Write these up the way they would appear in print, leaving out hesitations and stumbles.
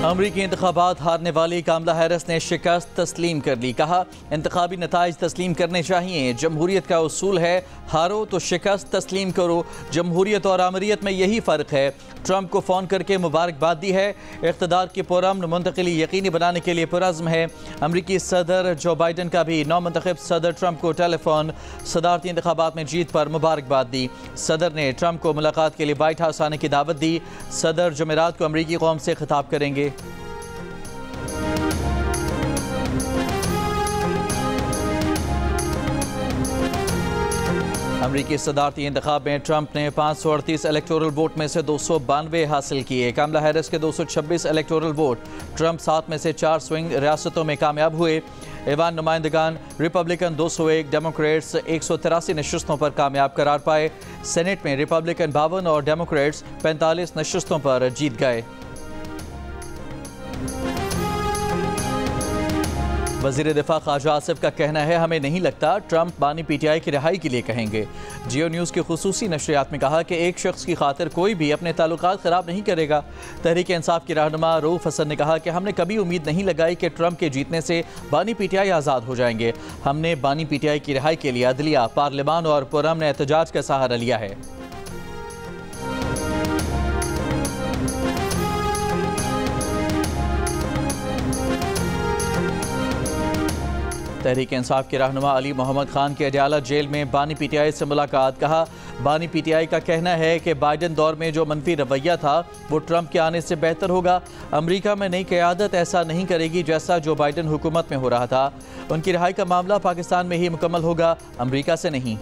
अमरीकी इंतखाबात हारने वाली कामला हैरिस ने शिकस्त तस्लीम कर ली। कहा, इंतखाबी नताइज तस्लीम करने चाहिए। जमहूरियत का उसूल है, हारो तो शिकस्त तस्लीम करो। जमहूरियत और आमरीत में यही फ़र्क है। ट्रंप को फ़ोन करके मुबारकबाद दी है। इक़्तिदार की पुरअमन मुंतकिली यकीनी बनाने के लिए पुरज़्म है। अमरीकी सदर जो बाइडन का भी नौमुंतखब सदर ट्रंप को टेलीफोन सदारती इंतखाबात में जीत पर मुबारकबाद दी। सदर ने ट्रंप को मुलाकात के लिए वाइट हाउस आने की दावत दी। सदर जुमेरात को अमरीकी कौम से खिताब करेंगे। अमरीकी सदारती इंतखाब में ट्रंप ने 538 इलेक्टोरल वोट में से 292 हासिल किए। कामला हैरिस के 226 इलेक्टोरल वोट। ट्रंप 7 में से 4 स्विंग रियासतों में कामयाब हुए। ऐवान नुमाइंदगान रिपब्लिकन 201, डेमोक्रेट्स 183 नशस्तों पर कामयाब करार पाए। सेनेट में रिपब्लिकन 52 और डेमोक्रेट्स 45 नशस्तों पर जीत गए। वज़ीर दिफा ख्वाजा आसिफ का कहना है, हमें नहीं लगता ट्रंप बानी पीटीआई की रिहाई के लिए कहेंगे। जियो न्यूज़ की खुसूसी नशरियात में कहा कि एक शख्स की खातिर कोई भी अपने ताल्लुकात ख़राब नहीं करेगा। तहरीक इंसाफ की रहनुमा रऊफ हसन ने कहा कि हमने कभी उम्मीद नहीं लगाई कि ट्रंप के जीतने से बानी पीटीआई आज़ाद हो जाएंगे। हमने बानी पीटीआई की रिहाई के लिए अदलिया, पार्लियामान और पुरअमन एहतजाज का सहारा लिया है। तहरीक इंसाफ के रहनुमा अली मोहम्मद खान की अडयाला जेल में बानी पीटीआई से मुलाकात। कहा, बानी पीटीआई का कहना है कि बाइडन दौर में जो मनफी रवैया था वो ट्रंप के आने से बेहतर होगा। अमरीका में नई क़यादत ऐसा नहीं करेगी जैसा जो बाइडन हुकूमत में हो रहा था। उनकी रिहाई का मामला पाकिस्तान में ही मुकम्मल होगा, अमरीका से नहीं।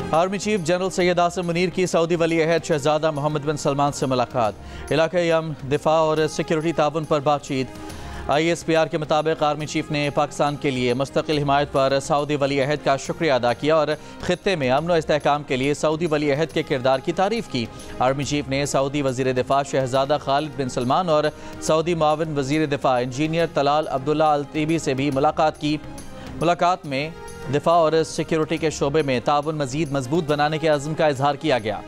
Army chief general Syed Asim Munir की सऊदी वली अहद शहजादा मोहम्मद बिन सलमान से मुलाकात। इलाक़ाई अमन, दिफा और सिक्योरिटी ताउन पर बातचीत। ISPR के मुताबिक आर्मी चीफ ने पाकिस्तान के लिए मुस्तकिल हिमायत पर सऊदी वली अहद का शुक्रिया अदा किया और खित्ते में अमन व इस्तेहकाम के लिए सऊदी वली अहद के किरदार की तारीफ़ की। आर्मी चीफ ने सऊदी वज़ीर दिफा शहजादा खालिद बिन सलमान और सऊदी मुआविन वज़ीर दिफा इंजीनियर तलाल अब्दुल्ला अल तीबी से भी मुलाकात की। मुलाकात में दिफा और सिक्योरिटी के शोबे में ताउन मज़ीद मजबूत बनाने के अज़्म का इजहार किया गया।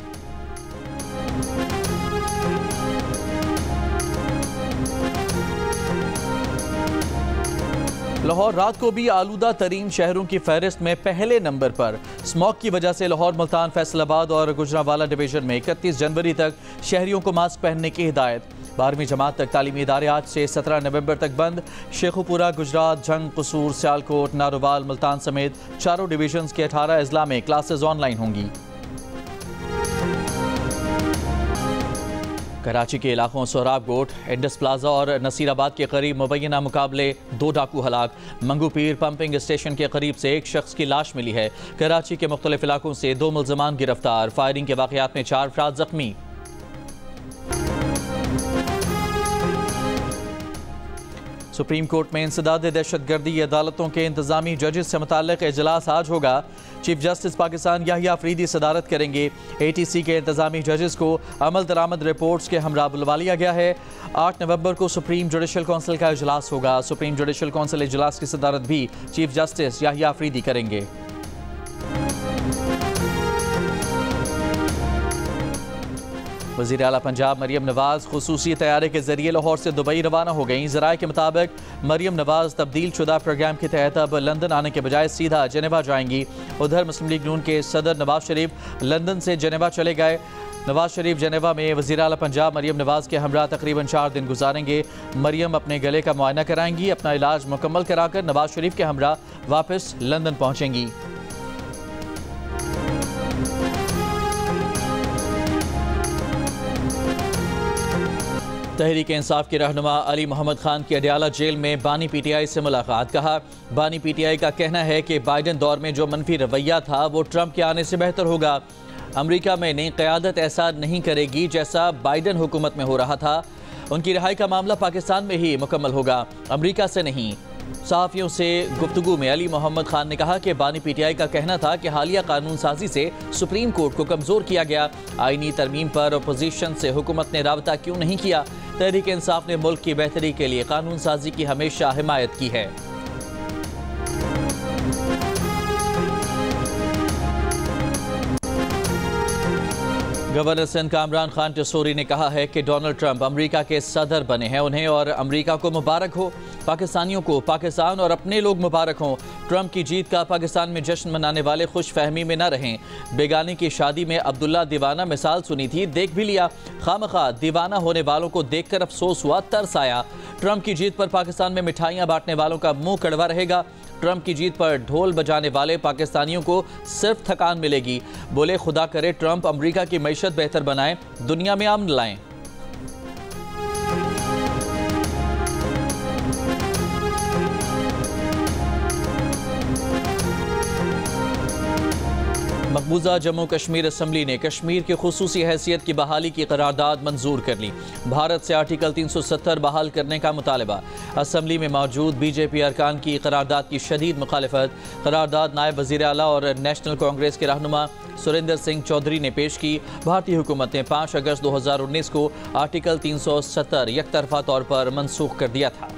लाहौर रात को भी आलूदा तरीन शहरों की फहरिस्त में पहले नंबर पर। स्मॉग की वजह से लाहौर, मुल्तान, फैसलाबाद और गुजरांवाला डिवीजन में 31 जनवरी तक शहरियों को मास्क पहनने की हिदायत। 12वीं जमात तक तालीमी इदारे आज से 17 नवंबर तक बंद। शेखुपुरा, गुजरात, जंग, कसूर, सियालकोट, नारोवाल, मुल्तान समेत चारों डिवीजन्स के 18 अजला में क्लासेज ऑनलाइन होंगी। कराची के इलाकों सोहराब गोट, इंडस प्लाजा और नसीराबाद के करीब मुबैना मुकाबले 2 डाकू हलाक। मंगूपीर पंपिंग स्टेशन के करीब से एक शख्स की लाश मिली है। कराची के मुख्तलिफ इलाकों से 2 मुल्ज़मान गिरफ्तार। फायरिंग के वाक़यात में 4 अफराद जख्मी। सुप्रीम कोर्ट में इंसदाद दहशतगर्दी अदालतों के इंतजामी जजेस से मुताल्लिक़ इजलास आज होगा। चीफ जस्टिस पाकिस्तान याहिया अफरीदी सदारत करेंगे। ATC के इंतजामी जजेस को अमल दरामद रिपोर्ट्स के हमरा बुलवा लिया गया है। 8 नवंबर को सुप्रीम जुडिशल कौंसिल का इजलास होगा। सुप्रीम जुडिशल कौंसिल इजलास की सदारत भी चीफ जस्टिस याहिया अफरीदी करेंगे। वज़ीर आला पंजाब मरियम नवाज़ खुसूसी तैयारे के जरिए लाहौर से दुबई रवाना हो गई। ज़राए के मुताबिक मरियम नवाज़ तब्दील शुदा प्रोग्राम के तहत अब लंदन आने के बजाय सीधा जेनेवा जाएंगी। उधर मुस्लिम लीग नून के सदर नवाज शरीफ लंदन से जेनेवा चले गए। नवाज शरीफ जेनेवा में वज़ीर आला पंजाब मरियम नवाज़ के हमरा तकरीबन 4 दिन गुजारेंगे। मरियम अपने गले का मुआयना कराएंगी। अपना इलाज मुकम्मल कराकर नवाज शरीफ के हमरा वापस लंदन पहुँचेंगी। तहरीक इंसाफ के रहनुमा अली मोहम्मद खान की अडयाला जेल में बानी पीटीआई से मुलाकात। कहा, बानी पीटीआई का कहना है कि बाइडन दौर में जो मनफी रवैया था वो ट्रंप के आने से बेहतर होगा। अमरीका में नई क़यादत ऐसा नहीं करेगी जैसा बाइडन हुकूमत में हो रहा था। उनकी रिहाई का मामला पाकिस्तान में ही मुकम्मल होगा, अमरीका से नहीं। सहाफ़ियों से गुफ्तगू में अली मोहम्मद खान ने कहा कि बानी पीटीआई का कहना था कि हालिया कानून साजी से सुप्रीम कोर्ट को कमज़ोर किया गया। आईनी तरमीम पर अपोजिशन से हुकूमत ने राबता क्यों नहीं किया। तहरीक इंसाफ ने मुल्क की बेहतरी के लिए कानून साजी की हमेशा हिमायत की है। गवर्नर सिंध कामरान खान टसूरी ने कहा है कि डोनाल्ड ट्रंप अमेरिका के सदर बने हैं, उन्हें और अमेरिका को मुबारक हो। पाकिस्तानियों को पाकिस्तान और अपने लोग मुबारक हों। ट्रंप की जीत का पाकिस्तान में जश्न मनाने वाले खुश फहमी में न रहें। बेगानी की शादी में अब्दुल्ला दीवाना मिसाल सुनी थी, देख भी लिया। खामखा दीवाना होने वालों को देखकर अफसोस हुआ, तरस आया। ट्रंप की जीत पर पाकिस्तान में मिठाइयाँ बांटने वालों का मुंह कड़वा रहेगा। ट्रंप की जीत पर ढोल बजाने वाले पाकिस्तानियों को सिर्फ थकान मिलेगी। बोले खुदा करे ट्रंप अमेरिका की मईशत बेहतर बनाएं, दुनिया में अमन लाएं। मकबूजा जम्मू कश्मीर असम्बली ने कश्मीर की खुसूसी हैसियत की बहाली की करारदाद मंजूर कर ली। भारत से आर्टिकल 370 बहाल करने का मुतालबा। असम्बली में मौजूद बीजेपी अरकान की करारदाद की शदीद मुखालिफत। करारदाद नायब वज़ीर आला और नेशनल कांग्रेस के रहनुमा सुरेंद्र सिंह चौधरी ने पेश की। भारतीय हुकूमत ने 5 अगस्त 2019 को आर्टिकल 370 यकतरफा तौर पर मनसूख कर दिया था।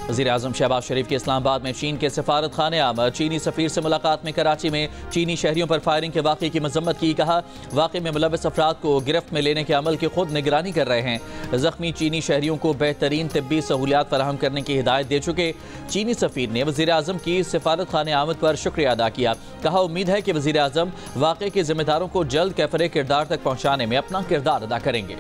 वज़ीर आज़म शहबाज शरीफ के इस्लामाबाद में चीन के सफारत खाने आमद। चीनी सफ़ीर से मुलाकात में कराची में चीनी शहरियों पर फायरिंग के वाक़े की मजम्मत की। कहा वाक़े में मुलव्वस अफराद को गिरफ्त में लेने के अमल की खुद निगरानी कर रहे हैं। ज़ख्मी चीनी शहरियों को बेहतरीन तिब्बी सहूलियात फराहम करने की हिदायत दे चुके चीनी सफ़ीर ने वज़ीर आज़म की सफारत खाने आमद पर शुक्रिया अदा किया। कहा उम्मीद है कि वज़ीर आज़म वाक़े के ज़िम्मेदारों को जल्द कैफरे किरदार तक पहुँचाने में अपना किरदार अदा करेंगे।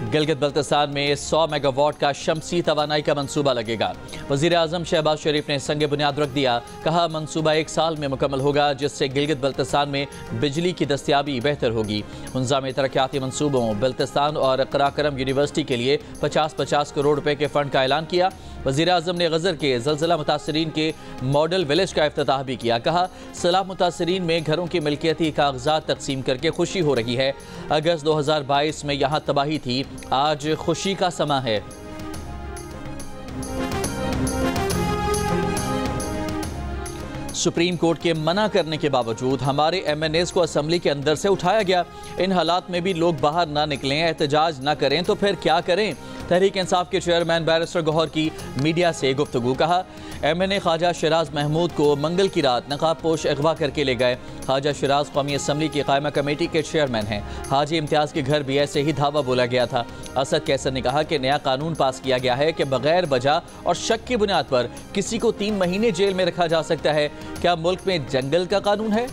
गिलगित बल्तिस्तान में 100 मेगावाट का शमसी तवानाई का मंसूबा लगेगा। वज़ीर आज़म शहबाज शरीफ ने संग बुनियाद रख दिया। कहा मंसूबा 1 साल में मुकम्मल होगा, जिससे गिलगित बल्तिस्तान में बिजली की दस्तियाबी बेहतर होगी। इंतज़ामी तरक्याती मंसूबों बल्तिस्तान और कराकरम यूनिवर्सिटी के लिए 50-50 करोड़ रुपए के फ़ंड का ऐलान किया। वज़ीर आज़म ने गज़र के ज़लज़ला मुतासरीन के मॉडल विलेज का इफ्तिताह भी किया। कहा सैलाब मुतासरीन में घरों की मिल्कियती कागजात तकसीम करके खुशी हो रही है। अगस्त 2022 में यहाँ तबाही थी, आज खुशी का समा है। सुप्रीम कोर्ट के मना करने के बावजूद हमारे MNAs को असेंबली के अंदर से उठाया गया। इन हालात में भी लोग बाहर ना निकलें, एहतजाज ना करें तो फिर क्या करें। तहरीक इंसाफ के चेयरमैन बैरिस्टर गौहर की मीडिया से गुफ्तगू। कहा MNA ख्वाजा शिराज महमूद को मंगल की रात नकाबपोश अगवा करके ले गए। ख्वाजा शिराज कौमी असम्बली की कायमा कमेटी के चेयरमैन हैं। हाजी इम्तियाज़ के घर भी ऐसे ही धावा बोला गया था। असद कैसर ने कहा कि नया कानून पास किया गया है कि बगैर वजह और शक की बुनियाद पर किसी को 3 महीने जेल में रखा जा सकता है। क्या मुल्क में जंगल का कानून है?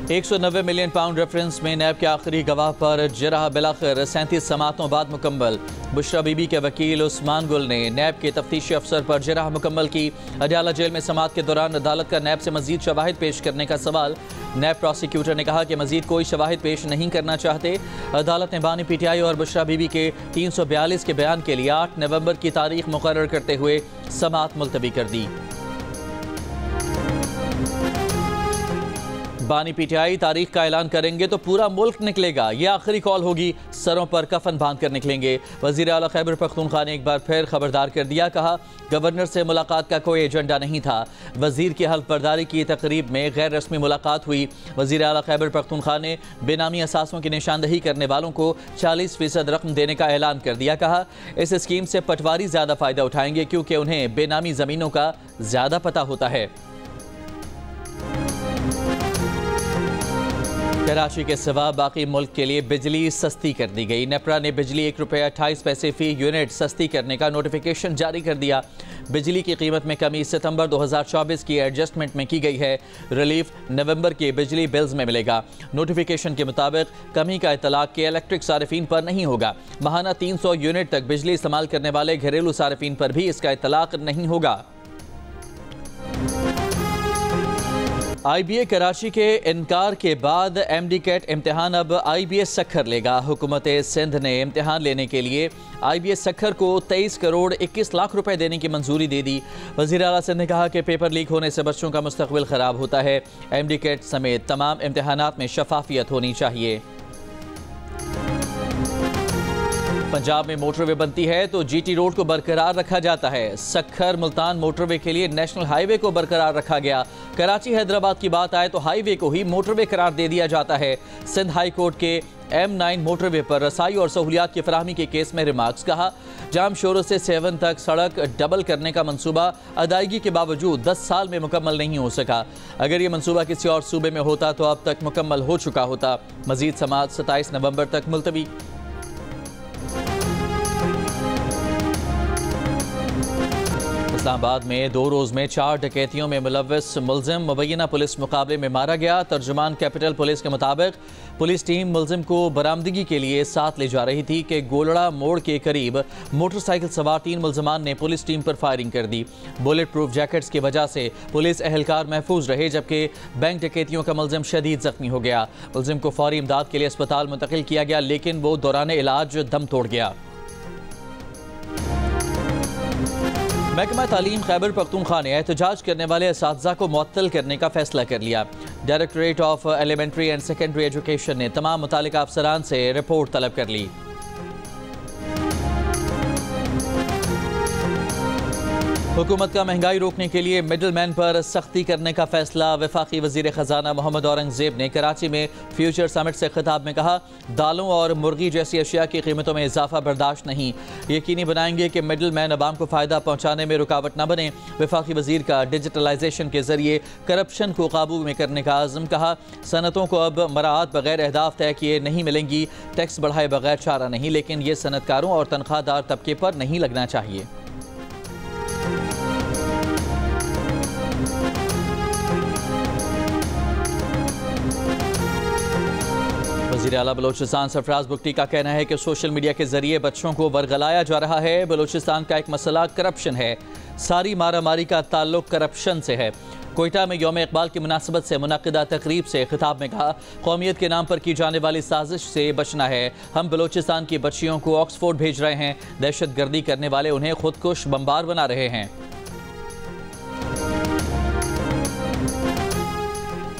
£190 मिलियन रेफरेंस में नैब के आखिरी गवाह पर जरह बिलाखिर 37 समातों बाद मुकम्मल। बुशरा बीबी के वकील उस्मान गुल ने नैब के तफ्तीशी अफसर पर जरह मुकम्मल की। अडयाला जेल में समात के दौरान अदालत का नैब से मजीद शवाहिद पेश करने का सवाल। नैब प्रोसिक्यूटर ने कहा कि मजीद कोई शवाहिद पेश नहीं करना चाहते। अदालत ने बानी PTI और बुशरा बीबी के 342 के बयान के लिए 8 नवंबर की तारीख मुकर्रर करते हुए समात मुलतवी कर दी। बानी PTI तारीख का ऐलान करेंगे तो पूरा मुल्क निकलेगा। ये आखिरी कॉल होगी, सरों पर कफन बांध कर निकलेंगे। वज़ीर आला खैबर पख्तूनख्वा ने एक बार फिर खबरदार कर दिया। कहा गवर्नर से मुलाकात का कोई एजेंडा नहीं था। वज़ीर की हल्फ बर्दारी की तकरीब में गैर रस्मी मुलाकात हुई। वज़ीर आला खैबर पख्तूनख्वा ने बेनामी असासों की निशानदही करने वालों को 40% रकम देने का ऐलान कर दिया। कहा इस स्कीम से पटवारी ज़्यादा फ़ायदा उठाएंगे क्योंकि उन्हें बेनामी ज़मीनों का ज़्यादा पता होता है। कराची के सिवा बाकी मुल्क के लिए बिजली सस्ती कर दी गई। नेपरा ने बिजली ₹1.28 फी यूनिट सस्ती करने का नोटिफिकेशन जारी कर दिया। बिजली की कीमत में कमी सितंबर 2024 की एडजस्टमेंट में की गई है। रिलीफ नवंबर के बिजली बिल्स में मिलेगा। नोटिफिकेशन के मुताबिक कमी का इतलाक के इलेक्ट्रिक सारिफीन पर नहीं होगा। माहाना 300 यूनिट तक बिजली इस्तेमाल करने वाले घरेलू सारिफीन पर भी इसका इतलाक नहीं होगा। IBA कराची के इनकार के बाद MD-CAT इम्तिहान अब IBA सखर लेगा। हुकूमत सिंध ने इम्तिहान लेने के लिए IBA सखर को 23 करोड़ 21 लाख रुपए देने की मंजूरी दे दी। वज़ीर आला सिंध ने कहा कि पेपर लीक होने से बच्चों का मुस्तकबिल ख़राब होता है। MD-CAT समेत तमाम इम्तिहानात में शफाफियत होनी चाहिए। पंजाब में मोटरवे बनती है तो जीटी रोड को बरकरार रखा जाता है। सक्खर मुल्तान मोटरवे के लिए नेशनल हाईवे को बरकरार रखा गया। कराची हैदराबाद की बात आए तो हाईवे को ही मोटरवे करार दे दिया जाता है। सिंध हाई कोर्ट के M9 मोटरवे पर रसाई और सहूलियात की फराहमी के केस में रिमार्क्स। कहा, जाम शोरों से 7 तक सड़क डबल करने का मंसूबा अदायगी के बावजूद 10 साल में मुकम्मल नहीं हो सका। अगर ये मंसूबा किसी और सूबे में होता तो अब तक मुकम्मल हो चुका होता। मजीद समाअत 27 नवंबर तक मुलतवी। इस्लामाबाद में 2 रोज़ में 4 डकैतियों में मुलव्वस मुलजिम मुबैना पुलिस मुकाबले में मारा गया। तर्जुमान कैपिटल पुलिस के मुताबिक पुलिस टीम मुलजिम को बरामदगी के लिए साथ ले जा रही थी कि गोलड़ा मोड़ के करीब मोटरसाइकिल सवार 3 मुलजमान ने पुलिस टीम पर फायरिंग कर दी। बुलेट प्रूफ जैकेट्स की वजह से पुलिस एहलकार महफूज रहे, जबकि बैंक डकैतियों का मुलजिम शदीद जख्मी हो गया। मुलजिम को फौरी इमदाद के लिए अस्पताल मुंतकिल किया गया, लेकिन वो दौरान इलाज दम तोड़ गया। महकमा तालीम खैबर पख्तूनख्वा ने एहतजाज करने वाले असातिज़ा को मुअत्तल करने का फैसला कर लिया। Directorate of elementary and secondary education ने तमाम मुतालिका अफसरान से रिपोर्ट तलब कर ली। हुकूमत का महंगाई रोकने के लिए मिडल मैन पर सख्ती करने का फैसला। वफाकी वजीर खजाना मोहम्मद औरंगजेब ने कराची में फ्यूचर समिट से खिताब में कहा, दालों और मुर्गी जैसी अशिया की कीमतों में इजाफा बर्दाश्त नहीं। यकीनी बनाएंगे कि मिडल मैन अवाम को फ़ायदा पहुँचाने में रुकावट न बने। वफाकी वजीर का डिजिटलाइजेशन के जरिए करप्शन को काबू में करने का आज़म। कहा, सनतों को अब मराआत बगैर अहदाफ तय किए नहीं मिलेंगी। टैक्स बढ़ाए बगैर चारा नहीं, लेकिन ये सनतकारों और तनख्वाहदार तबके पर नहीं लगना चाहिए। वज़ीर आला बलोचिस्तान सरफराज बुगटी का कहना है कि सोशल मीडिया के जरिए बच्चों को वरगलाया जा रहा है। बलोचिस्तान का एक मसला करप्शन है। सारी मारामारी का ताल्लुक करप्शन से है। कोयटा में यौम इकबाल की मुनासबत से मुनक़िदा तकरीब से खिताब में कहा, कौमियत के नाम पर की जाने वाली साजिश से बचना है। हम बलोचिस्तान की बच्चियों को ऑक्सफोर्ड भेज रहे हैं। दहशत गर्दी करने वाले उन्हें खुदकुश बम्बार बना रहे हैं।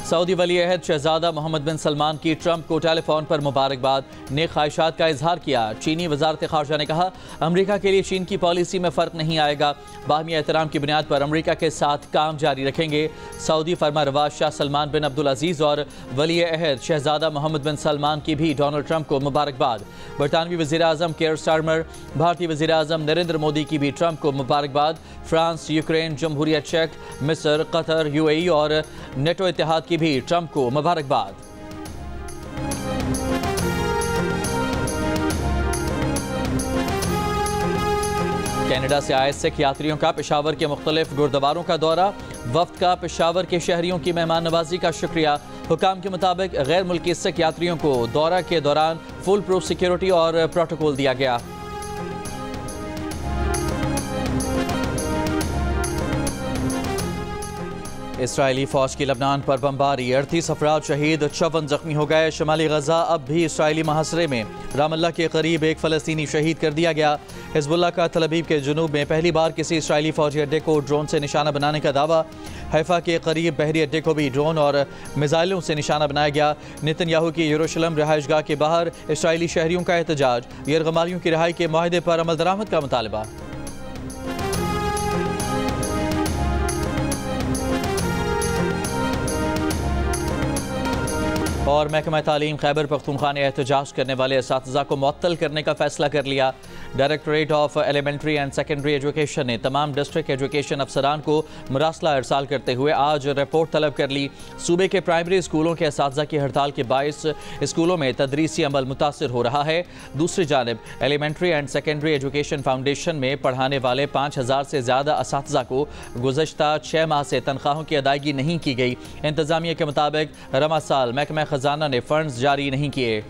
सऊदी वली अहद शहजादा मोहम्मद बिन सलमान की ट्रंप को टेलीफोन पर मुबारकबाद, नेक ख्वाहिशात का इजहार किया। चीनी वजारत खारजा ने कहा, अमरीका के लिए चीन की पॉलिसी में फ़र्क नहीं आएगा। बाहमी एहतराम की बुनियाद पर अमरीका के साथ काम जारी रखेंगे। सऊदी फरमा रवाज शाह सलमान बिन अब्दुल अजीज़ और वली अहद शहजादा मोहम्मद बिन सलमान की भी डोनाल्ड ट्रंप को मुबारकबाद। बरतानवी वज़ीर आज़म केयर स्टारमर, भारतीय वज़ीर आज़म नरेंद्र मोदी की भी ट्रंप को मुबारकबाद। फ्रांस, यूक्रेन, जमहूरियत चेक, मिस्र, कतर, UAE और नेटो इत्तेहाद की भी ट्रंप को मुबारकबाद। कनाडा से आए सिख यात्रियों का पेशावर के मुख्तलिफ गुरुद्वारों का दौरा। वफ्द का पेशावर के शहरियों की मेहमान नवाजी का शुक्रिया। हुकाम के मुताबिक गैर मुल्की सिख यात्रियों को दौरा के दौरान फुल प्रूफ सिक्योरिटी और प्रोटोकॉल दिया गया। इसराइली फौज की लबनान पर बमबारी, 38 अफराद शहीद, 54 जख्मी हो गए। शमाली गजा अब भी इसराइली महासरे में। रामल्ला के करीब एक फ़लस्तीनी शहीद कर दिया गया। हिजबुल्लाह का तल अवीव के जुनूब में पहली बार किसी इसराइली फौजी अड्डे को ड्रोन से निशाना बनाने का दावा। हैफा के करीब बहरी अड्डे को भी ड्रोन और मिसाइलों से निशाना बनाया गया। नेतन्याहू की यरूशलेम रिहाइशगाह के बाहर इसराइली शहरियों का एहतजाज। यरगमालियों की रिहाई के माहिदे पर अमल दरामद का मुतालबा। और महकमा तालीम खैबर पख्तूनख्वा ने एहतजाज करने वाले असातिज़ा को मुअत्तल करने का फैसला कर लिया। Directorate of elementary and secondary education ने तमाम डिस्ट्रिक्ट एजुकेशन अफसरान को मुरासला इरसाल करते हुए आज रिपोर्ट तलब कर ली। सूबे के प्राइमरी स्कूलों के असातिज़ा की हड़ताल के बायस स्कूलों में तदरीसी अमल मुतासिर हो रहा है। दूसरी जानिब elementary and secondary education foundation में पढ़ाने वाले 5000 से ज़्यादा असातिज़ा को गुज़श्ता 6 माह से तनख्वाहों की अदायगी नहीं की गई। इंतज़ामिया के मुताबिक रमा साल महकमा खजाना ने फंड्स जारी नहीं किए।